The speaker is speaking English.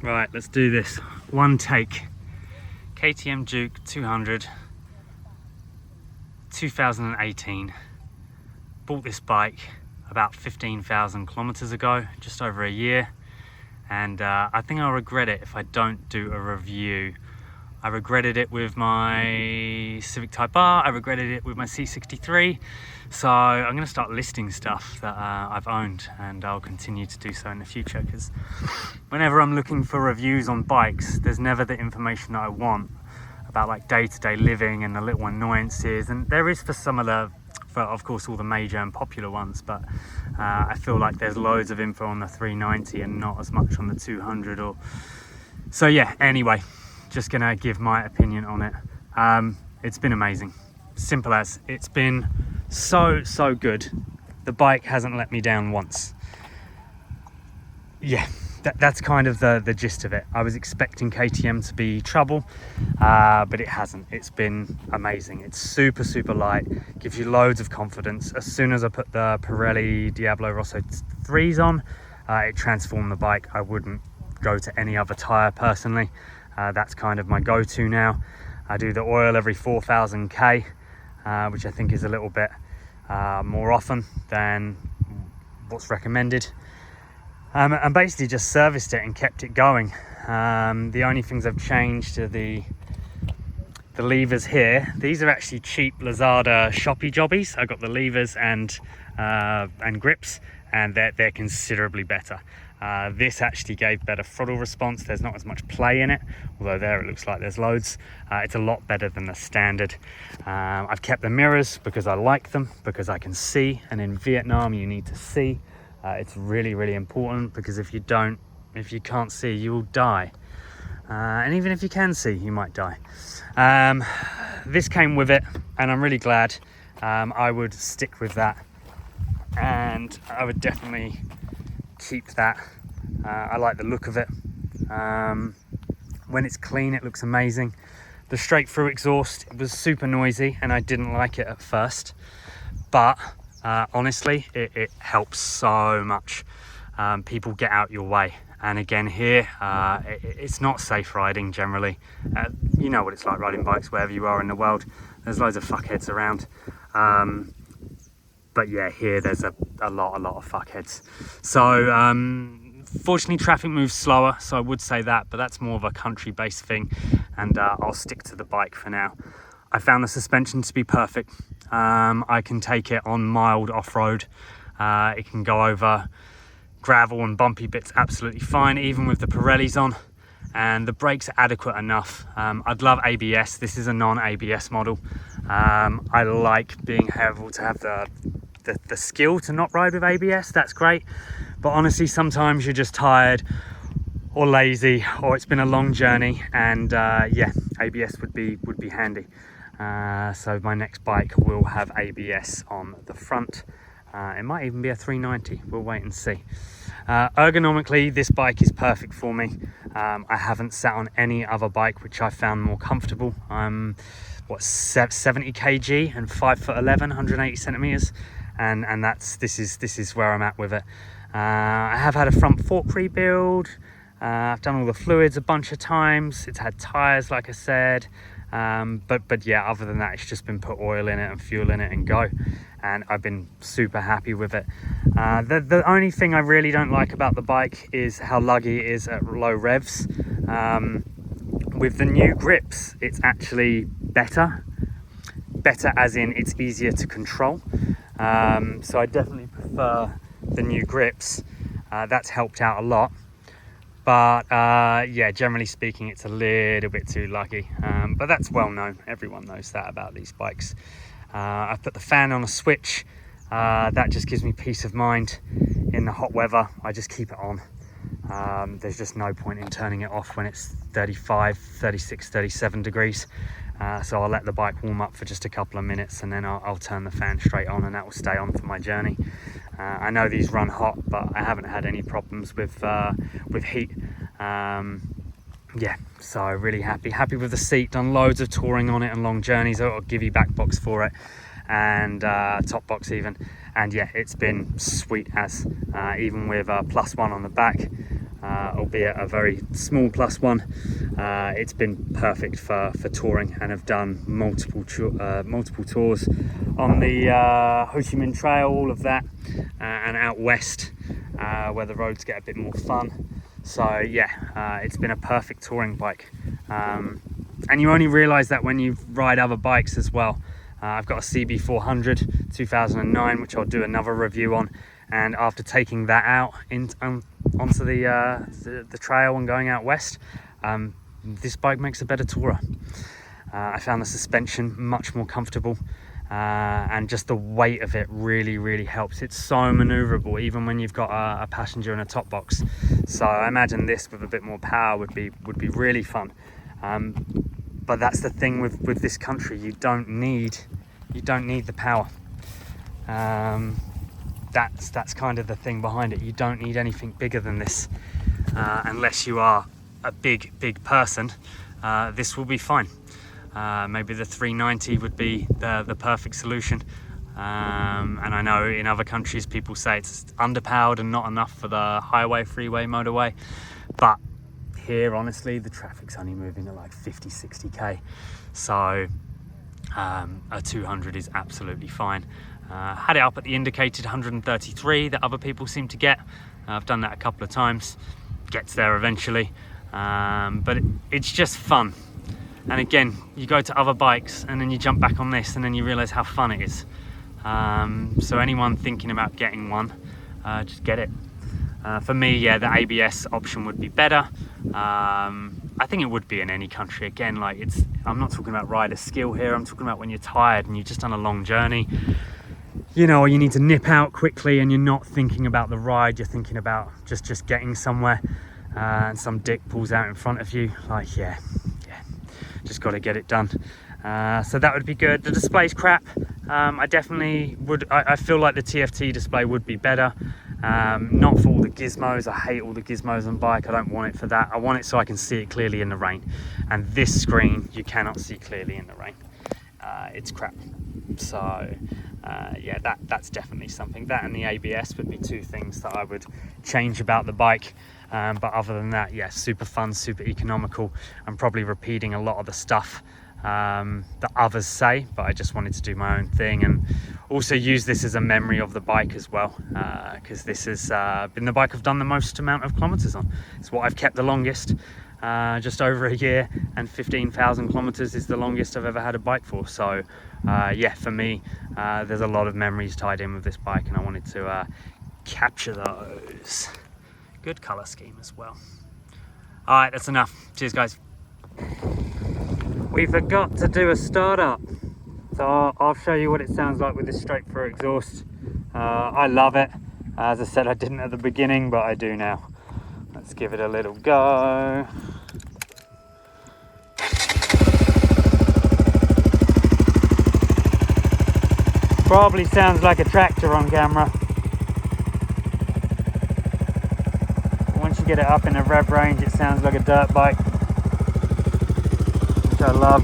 Right, let's do this. One take. KTM Duke 200, 2018. Bought this bike about 15,000 kilometers ago, just over a year. And I think I'll regret it if I don't do a review. I regretted it with my Civic Type R, I regretted it with my C63. So I'm gonna start listing stuff that I've owned, and I'll continue to do so in the future, because whenever I'm looking for reviews on bikes, there's never the information that I want about like day-to-day living and the little annoyances. And there is for some of the, for of course all the major and popular ones, but I feel like there's loads of info on the 390 and not as much on the 200. Or so yeah, anyway, just gonna give my opinion on it. It's been amazing, simple as. It's been so good. The bike hasn't let me down once. Yeah, that's kind of the gist of it. I was expecting KTM to be trouble, but it hasn't. It's been amazing. It's super light, gives you loads of confidence. As soon as I put the Pirelli Diablo Rosso 3s on, it transformed the bike. I wouldn't go to any other tire personally. That's kind of my go-to now. I do the oil every 4,000 K, which I think is a little bit more often than what's recommended. And basically just serviced it and kept it going. The only things I've changed are the levers here. These are actually cheap Lazada shoppy jobbies. I got the levers and grips, and they're considerably better. This actually gave better throttle response. There's not as much play in it, although there it looks like there's loads. It's a lot better than the standard. I've kept the mirrors because I like them, because I can see, and in Vietnam you need to see. It's really important, because if you can't see, you'll die. And even if you can see, you might die. This came with it, and I'm really glad. I would stick with that, and I would definitely keep that. I like the look of it. When it's clean, it looks amazing. The straight through exhaust, it was super noisy, and I didn't like it at first, but honestly, it helps so much. People get out your way. And again here, it's not safe riding generally. You know what it's like riding bikes wherever you are in the world. There's loads of fuckheads around. But yeah, here there's a lot of fuckheads. So fortunately traffic moves slower, so I would say that, but that's more of a country-based thing, and I'll stick to the bike for now. I found the suspension to be perfect. I can take it on mild off-road. It can go over gravel and bumpy bits absolutely fine, even with the Pirellis on, and the brakes are adequate enough. I'd love ABS. This is a non-ABS model. I like being able to have the skill to not ride with ABS. That's great, but honestly sometimes you're just tired or lazy, or it's been a long journey, and yeah, ABS would be handy. So my next bike will have ABS on the front. It might even be a 390, we'll wait and see. Ergonomically, this bike is perfect for me. I haven't sat on any other bike which I found more comfortable. I'm 70 kg and 5'11", 180 centimeters, and this is where I'm at with it. I have had a front fork rebuild. I've done all the fluids a bunch of times. It's had tires, like I said. But yeah, other than that, it's just been put oil in it and fuel in it and go, and I've been super happy with it. The only thing I really don't like about the bike is how luggy it is at low revs. With the new grips, it's actually better as in it's easier to control. So I definitely prefer the new grips. That's helped out a lot. But yeah, generally speaking, it's a little bit too luggy, but that's well known. Everyone knows that about these bikes. I've put the fan on a switch. That just gives me peace of mind in the hot weather. I just keep it on. There's just no point in turning it off when it's 35, 36, 37 degrees. So I'll let the bike warm up for just a couple of minutes, and then I'll turn the fan straight on, and that will stay on for my journey. I know these run hot, but I haven't had any problems with heat. Yeah, so really happy with the seat. Done loads of touring on it and long journeys. I'll give you back box for it, and top box even. And yeah, it's been sweet as, even with +1 on the back. albeit a very small +1. It's been perfect for touring, and I've done multiple tours on the Ho Chi Minh Trail, all of that, and out west where the roads get a bit more fun. So yeah, it's been a perfect touring bike, and you only realize that when you ride other bikes as well. I've got a CB400 2009, which I'll do another review on, and after taking that out onto the trail and going out west, this bike makes a better tourer. I found the suspension much more comfortable, and just the weight of it really helps. It's so maneuverable even when you've got a passenger in a top box. So I imagine this with a bit more power would be really fun. But that's the thing with this country, you don't need the power. That's kind of the thing behind it. You don't need anything bigger than this, unless you are a big person. This will be fine. Maybe the 390 would be the perfect solution. And I know in other countries people say it's underpowered and not enough for the highway, freeway, motorway, but here honestly the traffic's only moving at like 50-60k, so a 200 is absolutely fine. Had it up at the indicated 133 that other people seem to get. I've done that a couple of times, gets there eventually, but it's just fun. And again, you go to other bikes and then you jump back on this and then you realize how fun it is. So anyone thinking about getting one, just get it. For me, yeah, the ABS option would be better. I think it would be in any country. Again, like I'm not talking about rider skill here. I'm talking about when you're tired and you've just done a long journey, you know, or you need to nip out quickly and you're not thinking about the ride. You're thinking about just getting somewhere, and some dick pulls out in front of you. Like, yeah, just got to get it done. So that would be good. The display's crap. I definitely would. I feel like the TFT display would be better. Not for all the gizmos. I hate all the gizmos on bike. I don't want it for that. I want it so I can see it clearly in the rain. And this screen, you cannot see clearly in the rain. It's crap. So yeah, that's definitely something. That and the ABS would be two things that I would change about the bike. But other than that, yeah, super fun, super economical. I'm probably repeating a lot of the stuff that others say, but I just wanted to do my own thing and also use this as a memory of the bike as well, because this has been the bike I've done the most amount of kilometers on. It's what I've kept the longest, just over a year, and 15,000 kilometers is the longest I've ever had a bike for. So yeah, for me, there's a lot of memories tied in with this bike, and I wanted to capture those. Good color scheme as well. All right, that's enough. Cheers, guys. We forgot to do a startup, so I'll show you what it sounds like with this straight through exhaust. I love it. As I said, I didn't at the beginning, but I do now. Let's give it a little go. Probably sounds like a tractor on camera. Once you get it up in a rev range, it sounds like a dirt bike, which I love.